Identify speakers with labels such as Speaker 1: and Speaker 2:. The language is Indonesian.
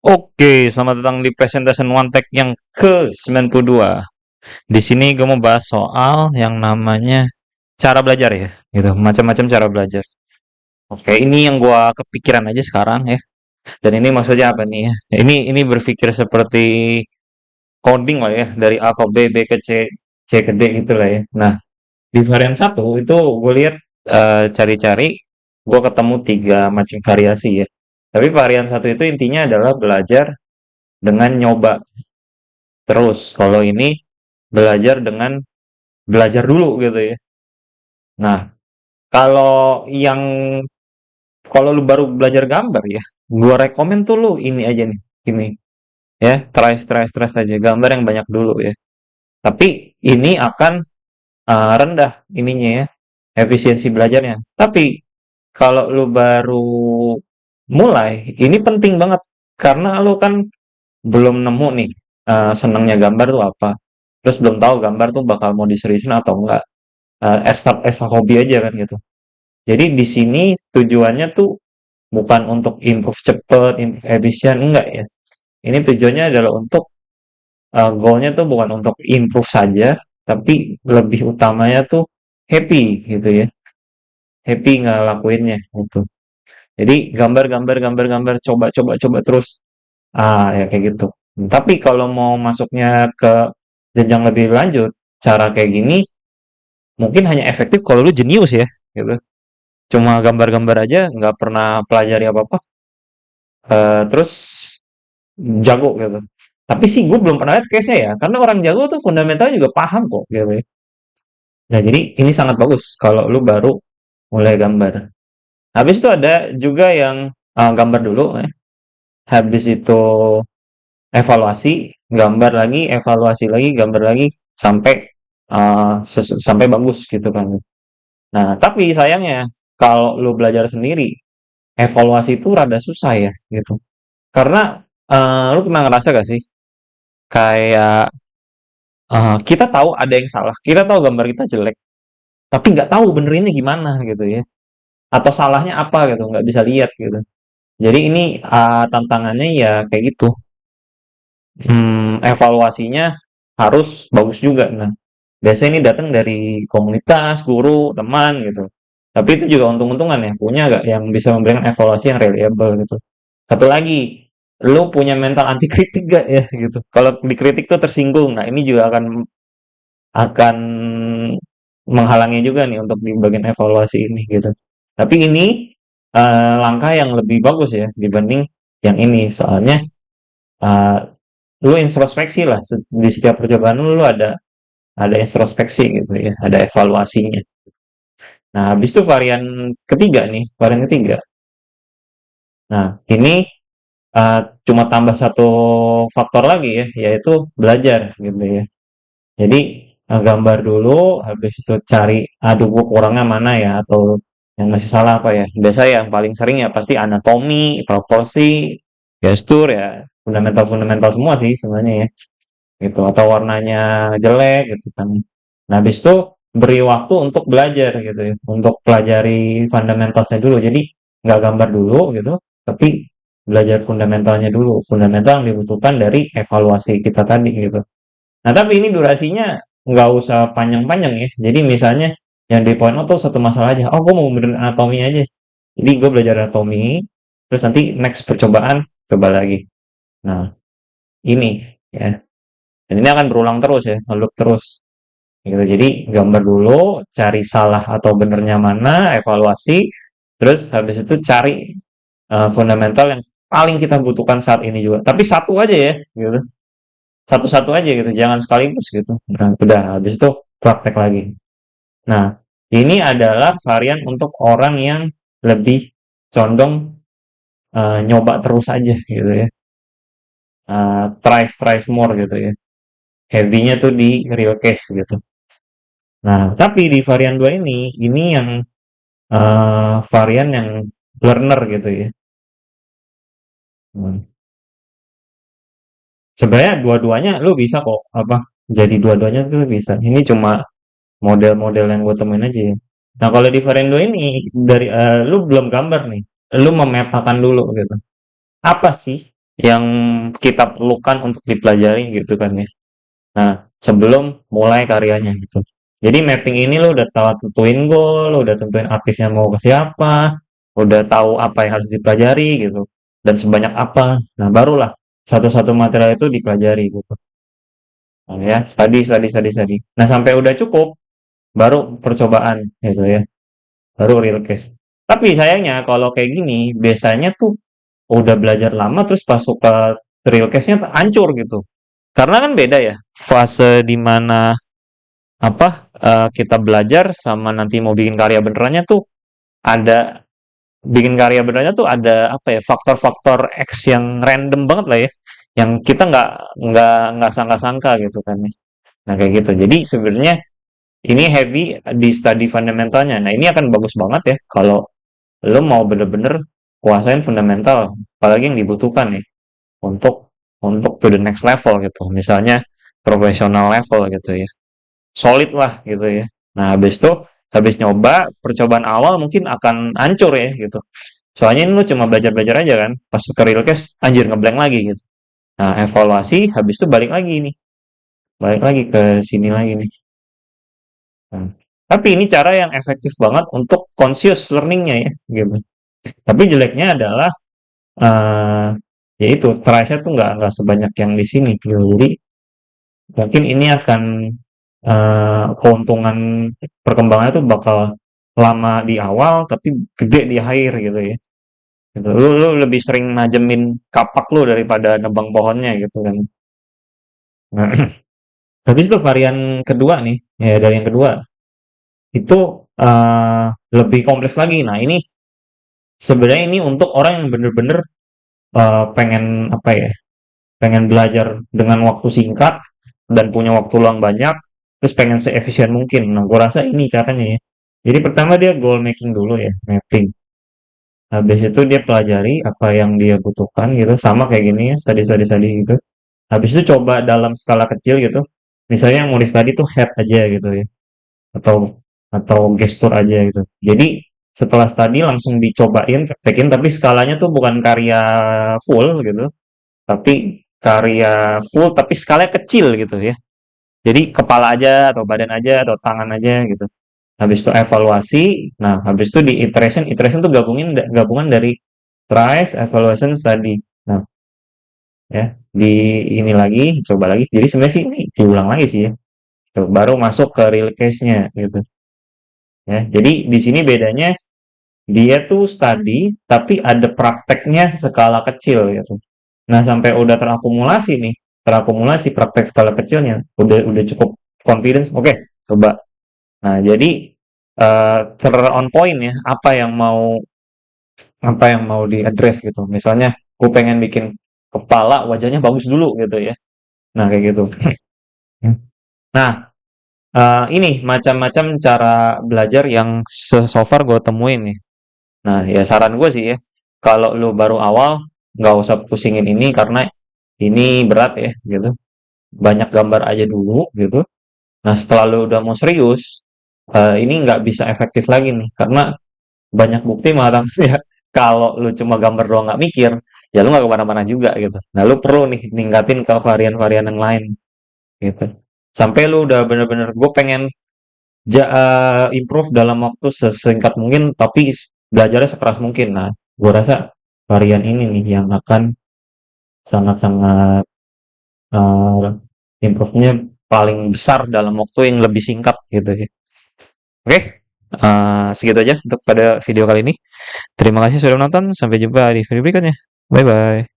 Speaker 1: Oke, selamat datang di presentation One Tech yang ke-92. Di sini gue mau bahas soal yang namanya cara belajar ya, gitu. Macam-macam cara belajar. Oke, ini yang gue kepikiran aja sekarang ya. Dan ini maksudnya apa nih ya? Ini berpikir seperti coding lah ya, dari A ke B, B ke C, C ke D gitu lah ya. Nah, di varian satu itu gue lihat cari-cari, gue ketemu tiga macam variasi ya. Tapi varian satu itu intinya adalah belajar dengan nyoba terus. Kalau ini belajar dengan belajar dulu gitu ya. Nah, kalau yang kalau lu baru belajar gambar ya, gua rekomen tuh lu ini aja nih, ini ya, try aja gambar yang banyak dulu ya. Tapi ini akan rendah ininya ya, efisiensi belajarnya. Tapi kalau lu baru mulai, ini penting banget karena lu kan belum nemu nih senangnya gambar tuh apa. Terus belum tahu gambar tuh bakal mau diseriusin atau enggak. As a hobi aja kan gitu. Jadi di sini tujuannya tuh bukan untuk improve cepet, improve efisien, enggak ya. Ini tujuannya adalah untuk goalnya tuh bukan untuk improve saja, tapi lebih utamanya tuh happy gitu ya. Happy ngelakuinnya gitu. Jadi gambar, coba terus. Ya kayak gitu. Tapi kalau mau masuknya ke jenjang lebih lanjut, cara kayak gini mungkin hanya efektif kalau lu jenius ya, gitu. Cuma gambar-gambar aja, nggak pernah pelajari apa-apa, terus jago gitu. Tapi sih gue belum pernah lihat case-nya ya, karena orang jago tuh fundamentalnya juga paham kok gitu ya. Nah jadi ini sangat bagus kalau lu baru mulai gambar. Habis itu ada juga yang gambar dulu ya. Habis itu evaluasi, gambar lagi, evaluasi lagi, gambar lagi sampai sampai bagus gitu kan. Nah, tapi sayangnya kalau lu belajar sendiri, evaluasi itu rada susah ya gitu. Karena lu pernah ngerasa gak sih kayak kita tahu ada yang salah, kita tahu gambar kita jelek, tapi nggak tahu benerinnya gimana gitu ya, atau salahnya apa gitu, nggak bisa lihat gitu. Jadi ini tantangannya ya kayak gitu. Evaluasinya harus bagus juga. Nah, biasanya ini datang dari komunitas, guru, teman gitu. Tapi itu juga untung-untungan ya, punya gak yang bisa memberikan evaluasi yang reliable gitu. Satu lagi, lu punya mental anti kritik gak ya gitu. Kalau dikritik tuh tersinggung. Nah, ini juga akan menghalangi juga nih untuk di bagian evaluasi ini gitu. Tapi ini langkah yang lebih bagus ya dibanding yang ini. Soalnya eh, lu introspeksi lah di setiap percobaan lu ada introspeksi gitu ya, ada evaluasinya. Nah, habis itu varian ketiga. Nah, ini cuma tambah satu faktor lagi ya, yaitu belajar gitu ya. Jadi gambar dulu, habis itu cari, aduh gua kurangnya mana ya, atau yang masih salah apa ya. Biasa yang paling sering ya pasti anatomi, proporsi, gestur ya, fundamental-fundamental semua sih sebenarnya ya. Gitu, atau warnanya jelek gitu kan. Nah, habis itu beri waktu untuk belajar gitu ya, untuk pelajari fundamentalnya dulu. Jadi nggak gambar dulu gitu, tapi belajar fundamentalnya dulu. Fundamental yang dibutuhkan dari evaluasi kita tadi gitu. Nah, tapi ini durasinya nggak usah panjang-panjang ya. Jadi misalnya yang di point out tuh satu masalah aja. Oh, gue mau benerin anatomi aja. Jadi gue belajar anatomi, terus nanti next percobaan coba lagi. Nah, ini ya. Dan ini akan berulang terus ya, ngeloop terus. Gitu. Jadi gambar dulu, cari salah atau benernya mana, evaluasi, terus habis itu cari fundamental yang paling kita butuhkan saat ini juga. Tapi satu aja ya, gitu. Satu-satu aja gitu, jangan sekaligus gitu. Nah, udah habis itu praktek lagi. Nah, ini adalah varian untuk orang yang lebih condong nyoba terus aja gitu ya. Try more gitu ya. Heavy-nya tuh di real case gitu. Nah, tapi di varian 2 ini yang varian yang learner gitu ya. Hmm. Sebenarnya dua-duanya lu bisa kok apa jadi dua-duanya tuh bisa. Ini cuma model-model yang gue temuin aja ya. Nah, kalau di varian 2 ini dari lu belum gambar nih. Lu memetakan dulu gitu. Apa sih? yang kita perlukan untuk dipelajari gitu kan ya. Nah, sebelum mulai karyanya gitu. Jadi mapping ini lo udah tahu tentuin goal, lo udah tentuin artisnya mau ke siapa, udah tahu apa yang harus dipelajari gitu, dan sebanyak apa. Nah, barulah satu-satu material itu dipelajari gitu. Nah, ya, study. Nah, sampai udah cukup, baru percobaan gitu ya, baru real case. Tapi sayangnya kalau kayak gini, biasanya tuh udah belajar lama terus masuk ke real case-nya hancur gitu. Karena kan beda ya, fase dimana kita belajar sama nanti mau bikin karya benerannya tuh ada bikin karya benerannya tuh ada apa ya faktor-faktor X yang random banget lah ya, yang kita nggak sangka-sangka gitu kan ya. Nah kayak gitu. Jadi sebenarnya ini heavy di study fundamentalnya. Nah ini akan bagus banget ya kalau lo mau bener-bener kuasain fundamental, apalagi yang dibutuhkan ya untuk to the next level gitu. Misalnya profesional level gitu ya. Solid lah gitu ya. Nah, habis nyoba, percobaan awal mungkin akan hancur ya gitu. Soalnya ini lu cuma belajar-belajar aja kan. Pas ke real case, anjir ngeblank lagi gitu. Nah, evaluasi, habis itu balik lagi nih. Balik lagi ke sini lagi nih. Nah, tapi ini cara yang efektif banget untuk conscious learningnya ya gitu. Tapi jeleknya adalah eh ya itu try-nya tuh nggak sebanyak yang di sini gitu. Jadi mungkin ini akan keuntungan perkembangannya tuh bakal lama di awal tapi gede di akhir gitu ya. Gitu. Lu lebih sering najemin kapak lu daripada nebang pohonnya gitu kan. Nah, habis itu varian kedua nih, ya dari yang kedua itu lebih kompleks lagi. Nah, ini sebenarnya ini untuk orang yang bener-bener pengen apa ya? Pengen belajar dengan waktu singkat dan punya waktu luang banyak, terus pengen seefisien mungkin. Nah, gue rasa ini caranya ya. Jadi pertama dia goal making dulu ya, mapping. Habis itu dia pelajari apa yang dia butuhkan gitu, sama kayak gini ya, study gitu. Habis itu coba dalam skala kecil gitu. Misalnya yang mau di study tuh head aja gitu ya, atau gestur aja gitu. Jadi setelah study langsung dicobain, praktekin, tapi skalanya tuh bukan karya full gitu, tapi karya full tapi skalanya kecil gitu ya. Jadi kepala aja atau badan aja atau tangan aja gitu. Habis itu evaluasi. Nah, habis itu di iteration. Iteration tuh gabungan dari tries, evaluation, study. Nah, ya di ini lagi, coba lagi. Jadi sebenarnya sih ini diulang lagi sih ya. Tuh, baru masuk ke real case-nya gitu. Ya, jadi di sini bedanya dia tuh study tapi ada prakteknya skala kecil gitu. Nah, sampai udah terakumulasi praktek skala kecilnya, udah cukup confidence. Oke, coba. Nah, jadi ter on point ya, apa yang mau di address gitu. Misalnya, gue pengen bikin kepala wajahnya bagus dulu gitu ya. Nah, kayak gitu. Nah, ini macam-macam cara belajar yang so far gue temuin nih. Nah, ya saran gue sih ya, kalau lu baru awal, nggak usah pusingin ini karena ini berat ya gitu. Banyak gambar aja dulu gitu. Nah, setelah lu udah mau serius, ini nggak bisa efektif lagi nih karena banyak bukti malah ya kalau lu cuma gambar doang nggak mikir, ya lu nggak kemana-mana juga gitu. Nah, lu perlu nih ningkatin ke varian-varian yang lain gitu. Sampai lu udah bener-bener gue pengen improve dalam waktu sesingkat mungkin tapi belajarnya sekeras mungkin. Nah, gue rasa varian ini nih yang akan sangat-sangat eh, improve-nya paling besar dalam waktu yang lebih singkat gitu ya. Oke, segitu aja untuk pada video kali ini. Terima kasih sudah menonton. Sampai jumpa di video berikutnya. Bye bye.